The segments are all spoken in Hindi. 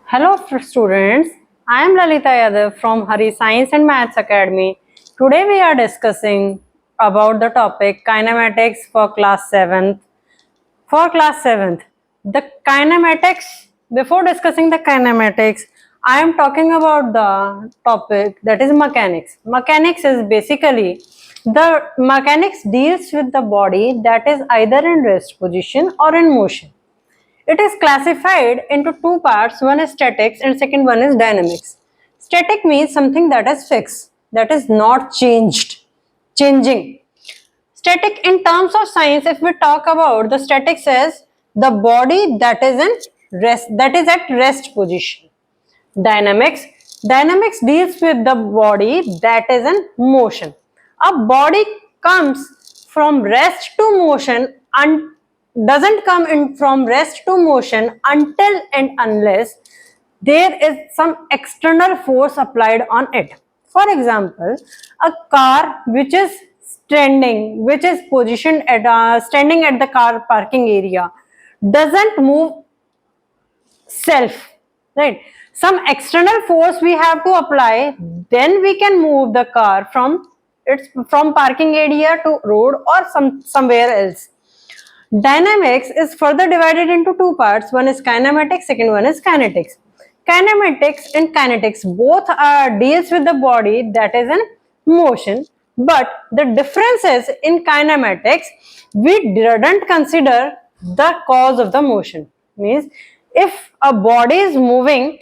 Hello students, I am Lalita Yadav from Hari Science and Maths Academy. Today we are discussing about the topic kinematics for class 7th. For class 7th, the kinematics, before discussing the kinematics, I am talking about the topic that is mechanics. Mechanics is basically the mechanics deals with the body that is either in rest position or in motion. It is classified into two parts, one is statics and second one is dynamics. Static means something that is fixed, that is not changing. Static in terms of science, if we talk about the statics as the body that is in rest, that is at rest position. Dynamics deals with the body that is in motion. A body comes from rest to motion and doesn't come in from rest to motion until and unless there is some external force applied on it. For example, a car which is which is positioned at standing at the car parking area, doesn't move self, right? Some external force we have to apply, then we can move the car from parking area to road or somewhere else. Dynamics is further divided into two parts, one is kinematics, second one is kinetics. Kinematics and kinetics both deals with the body that is in motion, but the difference is in kinematics we didn't consider the cause of the motion. Means if a body is moving,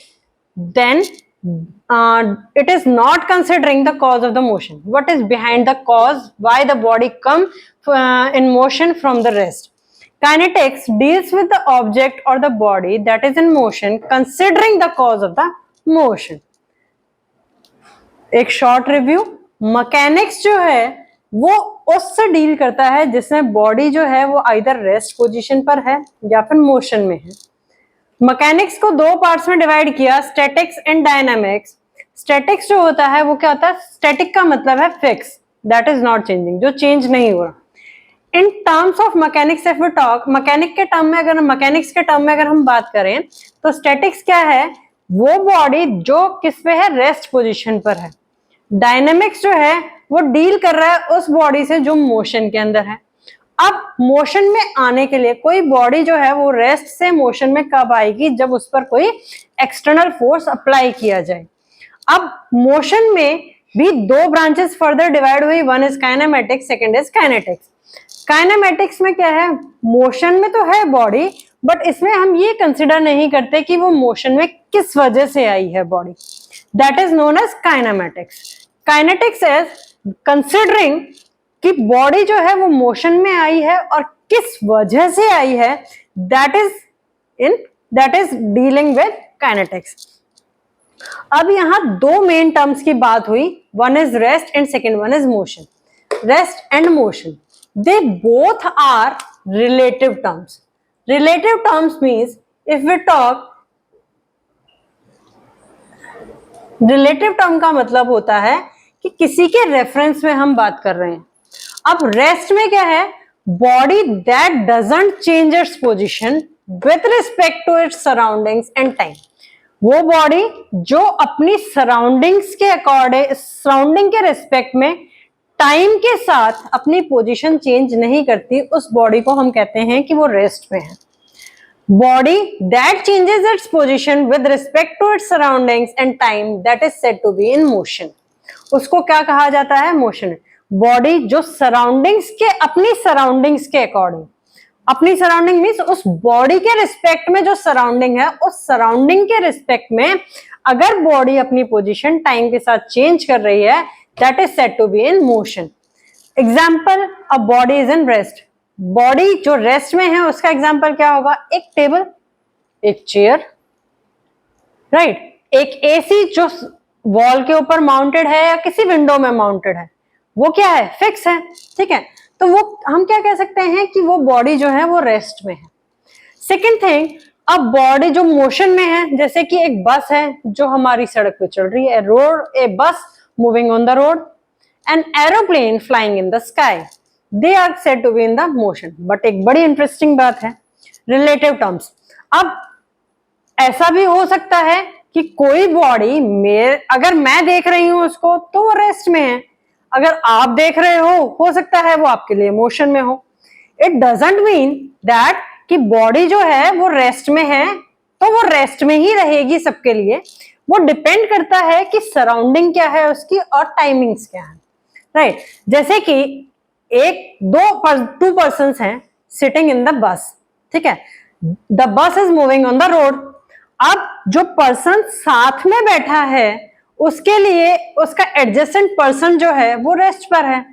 then it is not considering the cause of the motion. What is behind the cause, why the body come in motion from the rest. Kinetics deals with the object or the body that is in motion considering the cause of the motion. एक शॉर्ट रिव्यू, मैकेनिक्स जो है वो उससे डील करता है जिसमें बॉडी जो है वो आइदर रेस्ट पोजीशन पर है या फिर मोशन में है. मैकेनिक्स को दो पार्ट्स में डिवाइड किया, स्टैटिक्स एंड डायनामिक्स. स्टैटिक्स जो होता है वो क्या होता है, स्टैटिक का मतलब है fix, that is not changing, जो चेंज नहीं हो रहा. In terms of mechanics if we talk, mechanics के टर्म में अगर हम बात करें तो स्टैटिक्स क्या है, वो बॉडी जो किस पे है, रेस्ट पोजीशन पर है. डायनेमिक्स जो है वो डील कर रहा है उस बॉडी से जो मोशन के अंदर है. अब मोशन में आने के लिए कोई बॉडी जो है वो रेस्ट से मोशन में कब आएगी, जब उस पर कोई एक्सटर्नल फोर्स अप्लाई किया जाए. अब मोशन में भी दो ब्रांचेस फर्दर डिवाइड हुई, one is kinematics, second is kinetics. Kinematics में क्या है, मोशन में तो है बॉडी, बट इसमें हम ये कंसिडर नहीं करते कि वो मोशन में किस वजह से आई है body. That is known as kinematics. Kinetics is considering कि बॉडी जो है वो मोशन में आई है और किस वजह से आई है, that is dealing with kinetics. अब यहां दो मेन टर्म्स की बात हुई, one is rest and second one is motion. Rest and motion, they both are relative terms. Relative terms means if we talk, relative term का मतलब होता है कि किसी के रेफरेंस में हम बात कर रहे हैं. अब रेस्ट में क्या है, body that doesn't change its position with respect to its surroundings and time. वो बॉडी जो अपनी सराउंडिंग्स के अकॉर्डिंग, सराउंडिंग के रिस्पेक्ट में टाइम के साथ अपनी पोजीशन चेंज नहीं करती, उस बॉडी को हम कहते हैं कि वो रेस्ट में है. Body that changes its position with respect to its surroundings and time, that is said to be in motion. उसको क्या कहा जाता है, मोशन. बॉडी जो सराउंडिंग्स के, अपनी सराउंडिंग्स के अकॉर्डिंग, अपनी सराउंडिंग मीन्स उस बॉडी के रिस्पेक्ट में जो सराउंडिंग है, उस सराउंडिंग के रिस्पेक्ट में अगर बॉडी अपनी पोजीशन टाइम के साथ चेंज कर रही है, that is said to be in motion. Example, a body is in rest. Body जो रेस्ट में है उसका एग्जाम्पल क्या होगा, एक टेबल, एक चेयर, राइट. एक एसी जो वॉल के ऊपर माउंटेड है या किसी विंडो में माउंटेड है, वो क्या है, फिक्स है. ठीक है, तो वो हम क्या कह सकते हैं कि वो बॉडी जो है वो रेस्ट में है. सेकेंड थिंग, अब बॉडी जो मोशन में है, जैसे कि एक बस है जो हमारी सड़क पे चल रही है, रोड, ए बस moving on the road, an aeroplane flying in the sky, they are said to be in the motion. But एक बड़ी इंटरेस्टिंग बात है, relative terms. अब ऐसा भी हो सकता है कि कोई बॉडी अगर मैं देख रही हूं उसको तो वो रेस्ट में है, अगर आप देख रहे हो सकता है वो आपके लिए मोशन में हो। इट डजंट मीन दैट कि बॉडी जो है वो रेस्ट में है तो वो रेस्ट में ही रहेगी सबके लिए। वो डिपेंड करता है कि सराउंडिंग क्या है उसकी और टाइमिंग्स क्या है, राइट। जैसे कि टू पर्सन्स हैं सिटिंग इन द बस, ठीक है, the bus is moving on the road. अब जो पर्सन साथ में बैठा है उसके लिए उसका एडजेसेंट पर्सन जो है वो रेस्ट पर है,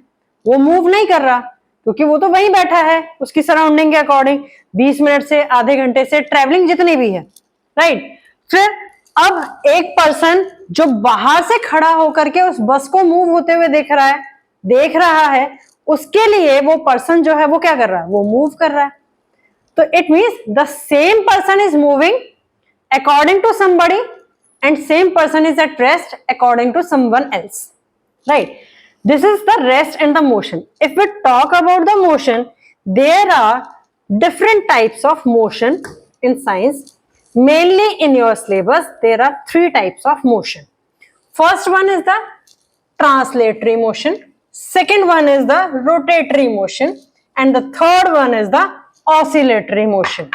वो मूव नहीं कर रहा क्योंकि वो तो वहीं बैठा है उसकी सराउंडिंग के अकॉर्डिंग, 20 मिनट से आधे घंटे से ट्रेवलिंग जितनी भी है, राइट। फिर अब एक पर्सन जो बाहर से खड़ा होकर के उस बस को मूव होते हुए देख रहा है, उसके लिए वो पर्सन जो है वो क्या कर रहा है, वो मूव कर रहा है। तो it means the same person is moving according to somebody and same person is at rest according to someone else, right? This is the rest and the motion. If we talk about the motion, there are different types of motion in science. Mainly in your syllabus there are 3 types of motion. First one is the translatory motion, second one is the rotatory motion, and the third one is the oscillatory motion.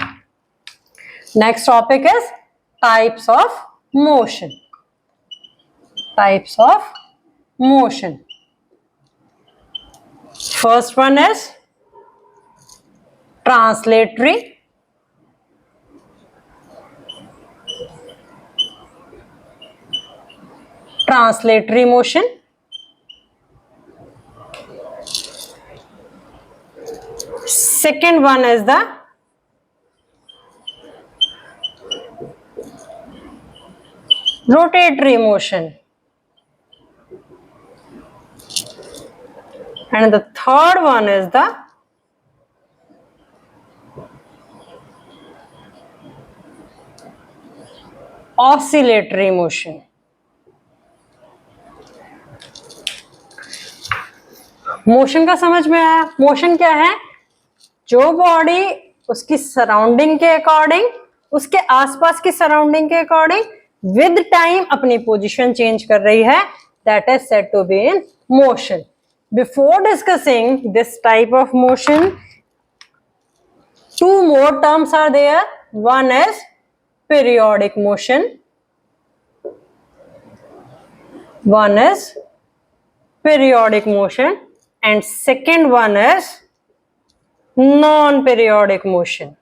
Next topic is types of motion. Types of motion. First one is translatory. Translatory motion. Second one is the rotatory motion, and the third one is the oscillatory motion. Motion का समझ में आया? मोशन क्या है? जो बॉडी उसकी सराउंडिंग के अकॉर्डिंग, उसके आसपास की सराउंडिंग के अकॉर्डिंग विद टाइम अपनी पोजीशन चेंज कर रही है, that is said to be in motion. Before discussing this type of motion, two more terms are there. One is periodic motion, one is periodic motion, and second one is non-periodic motion.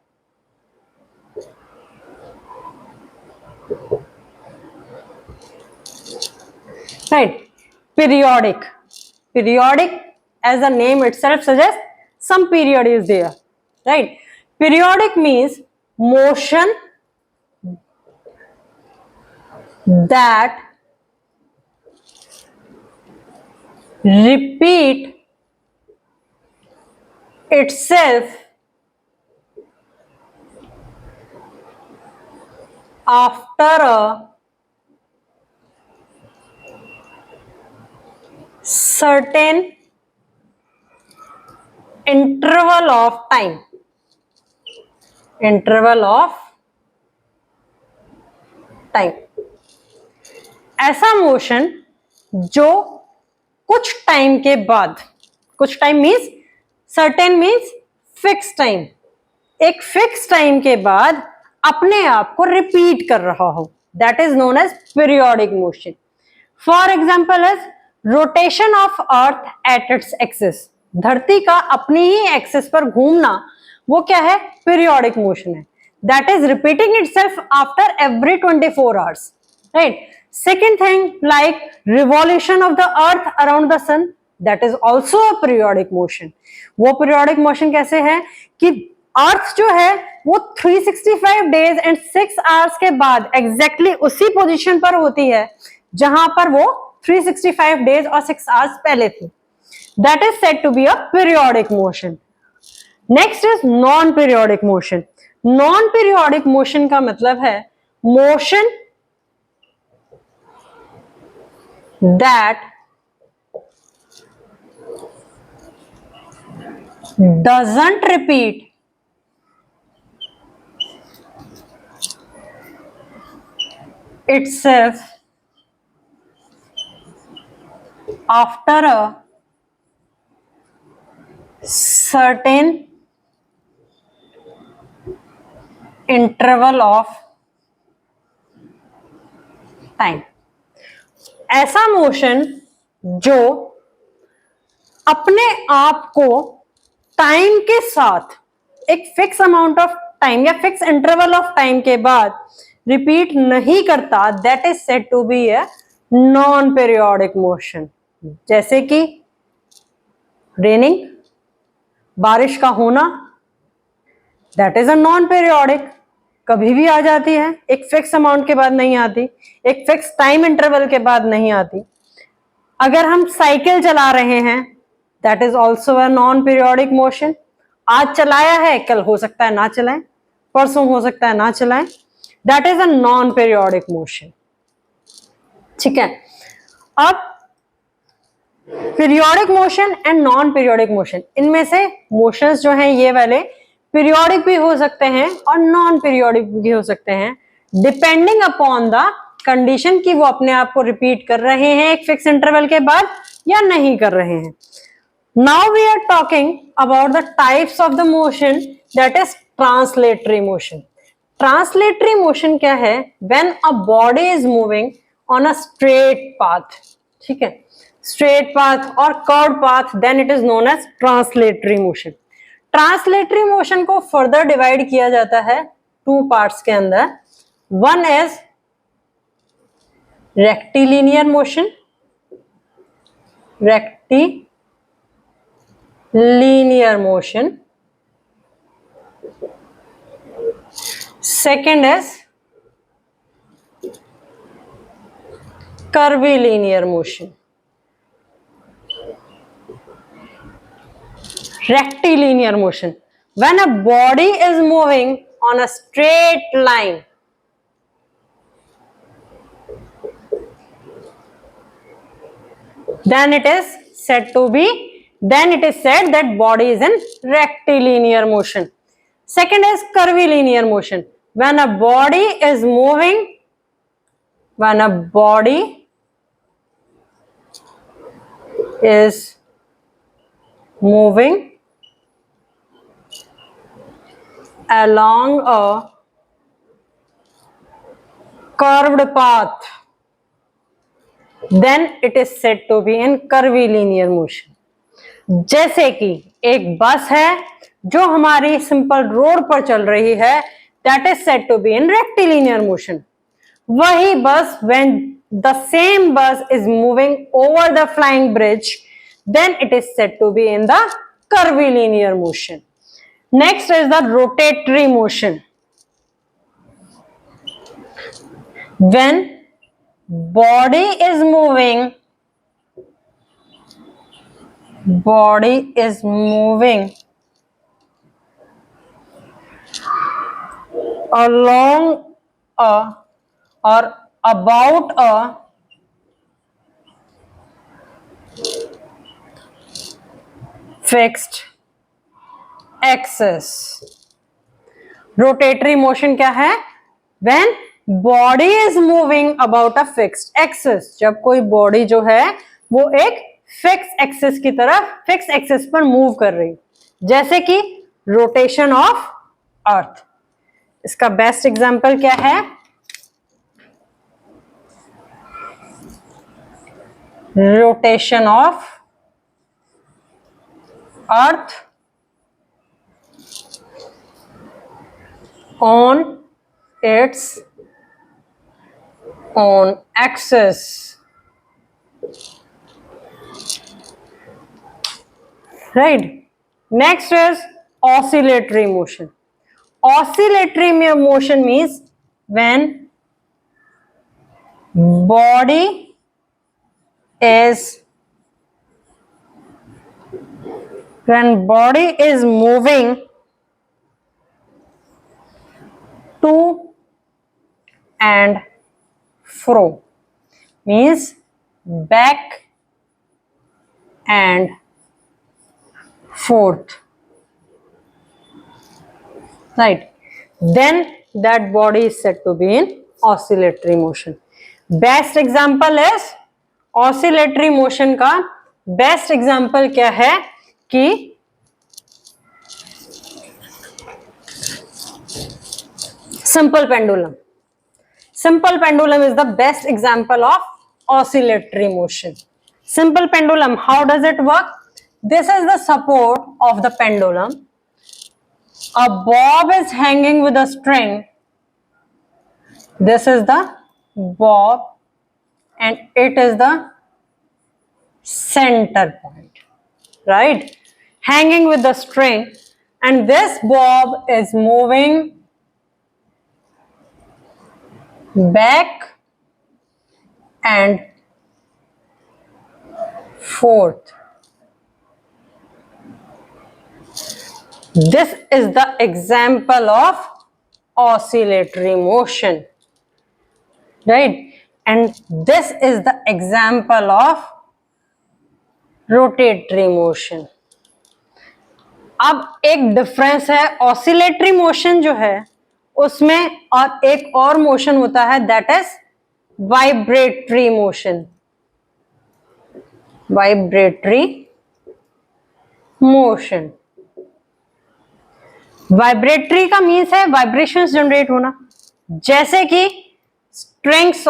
Right? Periodic as the name itself suggests, some period is there, right? Periodic means motion that repeat itself after a certain interval of time. ऐसा मोशन जो कुछ टाइम के बाद, कुछ time means certain means fix time, एक फिक्स टाइम के बाद अपने आप को रिपीट कर रहा हो, that is known as periodic motion. For example is rotation of earth at its axis. धरती का अपनी ही एक्सिस पर घूमना वो क्या है? पीरियोडिक मोशन है. That is repeating itself after every 24 hours, right. Second thing, like revolution of the earth around the sun, that is also a periodic motion. वो periodic motion कैसे है कि अर्थ जो है वो 365 days and 6 hours के बाद exactly उसी पोजीशन पर होती है जहां पर वो 365 days और 6 hours पहले थी. That is said to be a periodic motion. Next is non-periodic motion. Non-periodic motion का मतलब है motion that doesn't repeat itself after a certain interval of time. ऐसा मोशन जो अपने आप को टाइम के साथ एक फिक्स अमाउंट ऑफ टाइम या फिक्स इंटरवल ऑफ टाइम के बाद रिपीट नहीं करता, that is said to be a non periodic motion. जैसे कि रेनिंग, बारिश का होना, that is a non periodic. कभी भी आ जाती है, एक फिक्स अमाउंट के बाद नहीं आती, एक फिक्स टाइम इंटरवल के बाद नहीं आती. अगर हम साइकिल चला रहे हैं, that is also a non periodic motion. आज चलाया है, कल हो सकता है ना चलाएं, परसों हो सकता है ना चलाएं. That is a non periodic motion. ठीक है. अब periodic motion and non periodic motion, इनमें से मोशंस जो हैं ये वाले पीरियोडिक भी हो सकते हैं और नॉन पीरियोडिक भी हो सकते हैं, डिपेंडिंग अपॉन द कंडीशन कि वो अपने आप को रिपीट कर रहे हैं एक फिक्स इंटरवल के बाद या नहीं कर रहे हैं. Now we are talking about the types of the motion, that is translatory motion. Translatory motion क्या है? When a body is moving on a straight path. ठीक है, स्ट्रेट पाथ और curve path, then it is known as translatory motion. Translatory motion को फर्दर डिवाइड किया जाता है टू पार्ट्स के अंदर. One is rectilinear motion, rectilinear motion. Second is curvilinear motion. Rectilinear motion, when a body is moving on a straight line, then it is said that body is in rectilinear motion. Second is curvilinear motion, when a body is moving along a curved path, then it is said to be in curvilinear motion. जैसे कि एक बस है जो हमारी सिंपल रोड पर चल रही है, that is said to be in rectilinear motion. वही बस when the same bus is moving over the flying bridge, then it is said to be in the curvilinear motion. Next is the rotatory motion. When body is moving along a or about a fixed axis. Rotatory motion क्या है? When body is moving about a fixed axis, जब कोई बॉडी जो है वो एक फिक्स एक्सिस की तरफ, फिक्स एक्सिस पर मूव कर रही, जैसे कि रोटेशन ऑफ अर्थ. इसका बेस्ट एग्जांपल क्या है? Rotation of earth on its own axis. Right. Next is oscillatory motion. Oscillatory motion means when body is moving to and fro, means back and forth, right? Then that body is said to be in oscillatory motion. Best example is oscillatory motion का बेस्ट एग्जांपल क्या है कि simple pendulum. Simple pendulum is the best example of oscillatory motion. Simple pendulum, how does it work? This is the support of the pendulum. A bob is hanging with a string. This is the bob and it is the center point, right? Hanging with the string, and this bob is moving back and forth. This is the example of oscillatory motion, right? And this is the example of rotatory motion. अब एक डिफरेंस है, ऑसिलेटरी मोशन जो है उसमें और एक और मोशन होता है, that is vibratory motion. Vibratory motion, vibratory का मीन्स है वाइब्रेशंस जनरेट होना, जैसे कि strings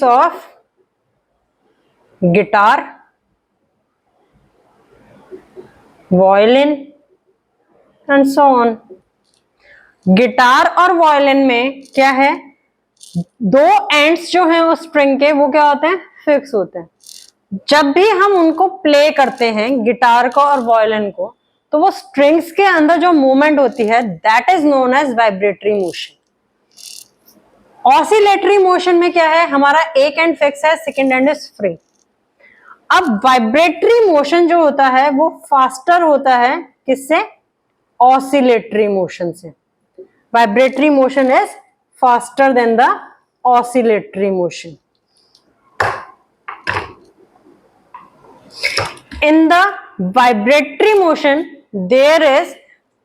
of guitar, violin and so on. Guitar और वायलिन में क्या है, दो एंड्स जो हैं वो स्ट्रिंग के वो क्या होते हैं, फिक्स होते हैं। जब भी हम उनको प्ले करते हैं गिटार को और वायलिन को, तो वो स्ट्रिंग्स के अंदर जो मूवमेंट होती है that is known as vibratory motion. Oscillatory motion में क्या है, हमारा एक एंड फिक्स है, सेकंड एंड इज फ्री। अब वाइब्रेटरी मोशन जो होता है वो फास्टर होता है, किससे, ऑसिलेटरी मोशन से। Vibratory motion is faster than the oscillatory motion. In the vibratory motion, there is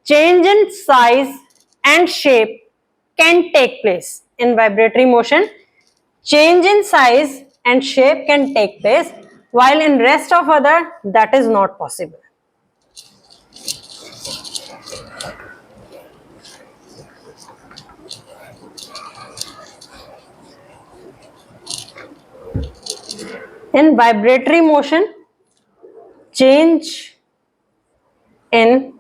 change in size and shape can take place. In vibratory motion, change in size and shape can take place, while in rest of other that is not possible. In vibratory motion, change in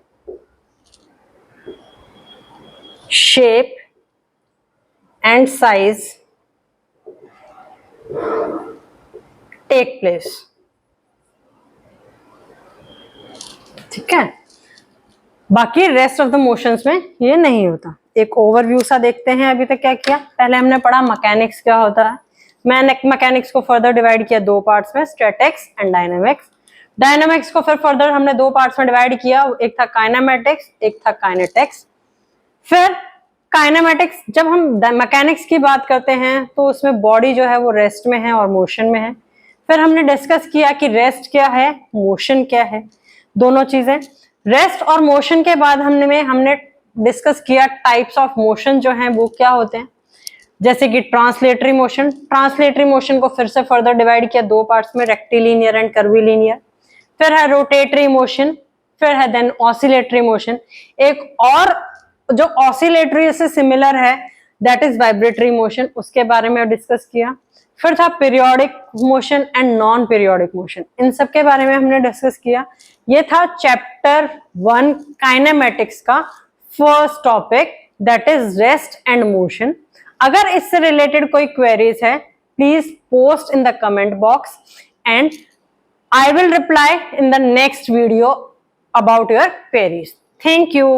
shape and size take place. ठीक है, बाकी रेस्ट ऑफ द मोशंस में ये नहीं होता। एक ओवरव्यू सा देखते हैं अभी तक क्या किया। पहले हमने पढ़ा मैकेनिक्स क्या होता है। मैंने मैकेनिक्स को फर्दर डिवाइड किया दो पार्ट्स में, स्टैटिक्स एंड डायनामिक्स। डायनामिक्स को फिर फर्दर हमने दो पार्ट्स में डिवाइड किया, एक था काइनेमेटिक्स, एक था काइनेटिक्स। फिर काइनेमेटिक्स, जब हम मैकेनिक्स की बात करते हैं तो उसमें बॉडी जो है वो रेस्ट में है और मोशन में है। फिर हमने डिस्कस किया कि रेस्ट क्या है, मोशन क्या है, दोनों चीजें। रेस्ट और मोशन के बाद हमने डिस्कस किया टाइप्स ऑफ मोशन जो हैं वो क्या होते हैं, जैसे कि ट्रांसलेटरी मोशन। ट्रांसलेटरी मोशन को फिर से फर्दर डिवाइड किया दो पार्ट्स में, रेक्टिलिनियर एंड कर्विलिनियर। फिर है रोटेटरी मोशन, फिर है देन ऑसिलेटरी मोशन। एक और जो ऑसिलेटरी से सिमिलर है दैट इज वाइब्रेटरी मोशन, उसके बारे में डिस्कस किया। फिर था periodic motion and non periodic motion, इन सब के बारे में हमने डिस्कस किया। ये था चैप्टर 1 काइनेमेटिक्स का first topic, that is rest and motion. अगर इससे रिलेटेड कोई क्वेरीज है please post in the comment box and I will reply in the next video about your queries. Thank you.